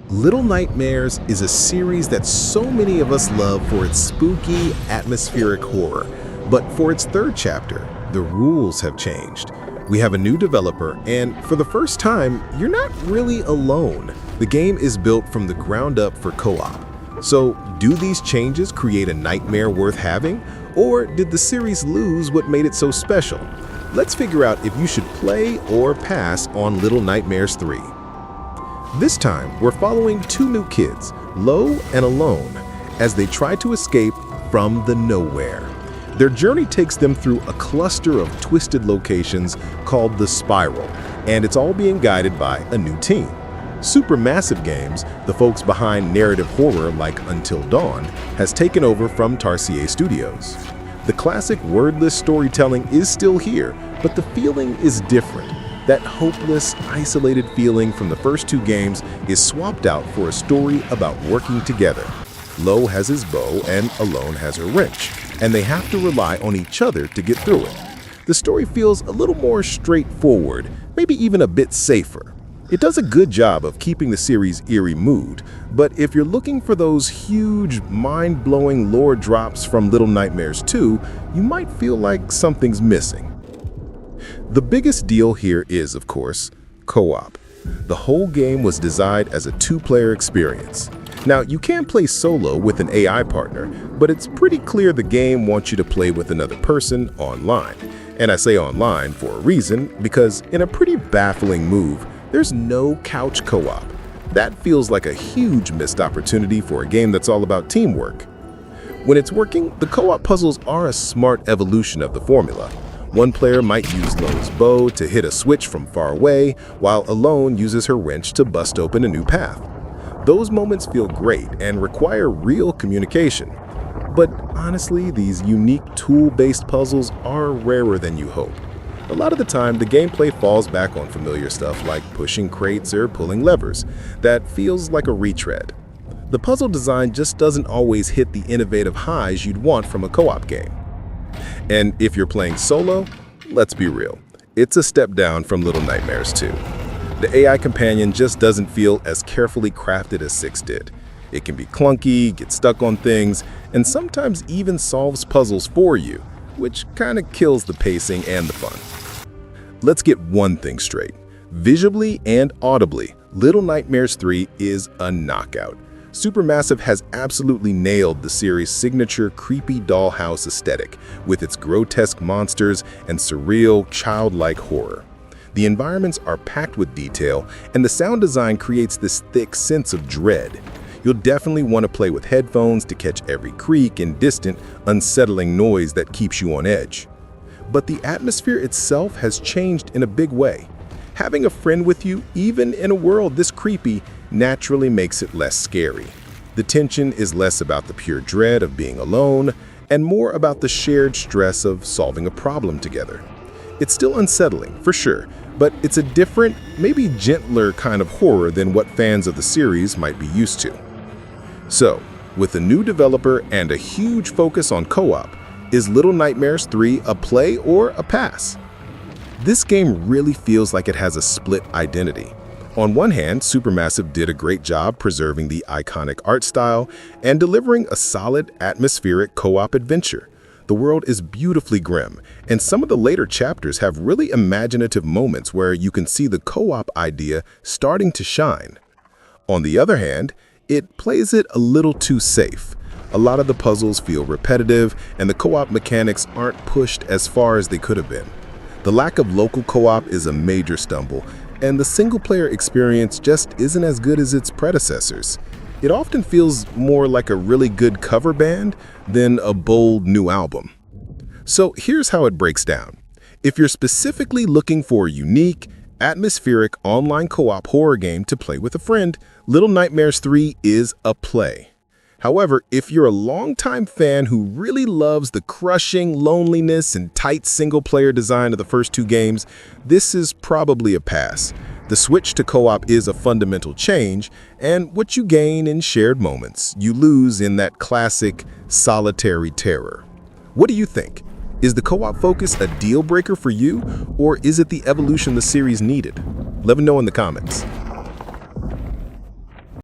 Little Nightmares is a series that so many of us love for its spooky, atmospheric horror. But for its third chapter, the rules have changed. We have a new developer, and for the first time, you're not really alone. The game is built from the ground up for co-op. So, do these changes create a nightmare worth having? Or did the series lose what made it so special? Let's figure out if you should play or pass on Little Nightmares 3. This time, we're following two new kids, Lo and Alone, as they try to escape from the nowhere. Their journey takes them through a cluster of twisted locations called the Spiral, and it's all being guided by a new team. Supermassive Games, the folks behind narrative horror like Until Dawn, has taken over from Tarsier Studios. The classic wordless storytelling is still here, but the feeling is different. That hopeless, isolated feeling from the first two games is swapped out for a story about working together. Lo has his bow and Alone has her wrench, and they have to rely on each other to get through it. The story feels a little more straightforward, maybe even a bit safer. It does a good job of keeping the series' eerie mood, but if you're looking for those huge, mind-blowing lore drops from Little Nightmares 2, you might feel like something's missing. The biggest deal here is, of course, co-op. The whole game was designed as a two-player experience. Now, you can play solo with an AI partner, but it's pretty clear the game wants you to play with another person online. And I say online for a reason, because in a pretty baffling move, there's no couch co-op. That feels like a huge missed opportunity for a game that's all about teamwork. When it's working, the co-op puzzles are a smart evolution of the formula. One player might use Lo's bow to hit a switch from far away, while Alone uses her wrench to bust open a new path. Those moments feel great and require real communication. But honestly, these unique tool-based puzzles are rarer than you hope. A lot of the time, the gameplay falls back on familiar stuff like pushing crates or pulling levers. That feels like a retread. The puzzle design just doesn't always hit the innovative highs you'd want from a co-op game. And if you're playing solo, let's be real, it's a step down from Little Nightmares 2. The AI companion just doesn't feel as carefully crafted as 6 did. It can be clunky, get stuck on things, and sometimes even solves puzzles for you, which kind of kills the pacing and the fun. Let's get one thing straight. Visually and audibly, Little Nightmares 3 is a knockout. Supermassive has absolutely nailed the series' signature creepy dollhouse aesthetic with its grotesque monsters and surreal, childlike horror. The environments are packed with detail, and the sound design creates this thick sense of dread. You'll definitely want to play with headphones to catch every creak and distant, unsettling noise that keeps you on edge. But the atmosphere itself has changed in a big way. Having a friend with you, even in a world this creepy, naturally makes it less scary. The tension is less about the pure dread of being alone and more about the shared stress of solving a problem together. It's still unsettling, for sure, but it's a different, maybe gentler kind of horror than what fans of the series might be used to. So, with a new developer and a huge focus on co-op, is Little Nightmares 3 a play or a pass? This game really feels like it has a split identity. On one hand, Supermassive did a great job preserving the iconic art style and delivering a solid, atmospheric co-op adventure. The world is beautifully grim, and some of the later chapters have really imaginative moments where you can see the co-op idea starting to shine. On the other hand, it plays it a little too safe. A lot of the puzzles feel repetitive, and the co-op mechanics aren't pushed as far as they could have been. The lack of local co-op is a major stumble, and the single-player experience just isn't as good as its predecessors. It often feels more like a really good cover band than a bold new album. So here's how it breaks down. If you're specifically looking for a unique, atmospheric online co-op horror game to play with a friend, Little Nightmares 3 is a play. However, if you're a longtime fan who really loves the crushing loneliness and tight single-player design of the first two games, this is probably a pass. The switch to co-op is a fundamental change, and what you gain in shared moments, you lose in that classic solitary terror. What do you think? Is the co-op focus a deal breaker for you, or is it the evolution the series needed? Let me know in the comments.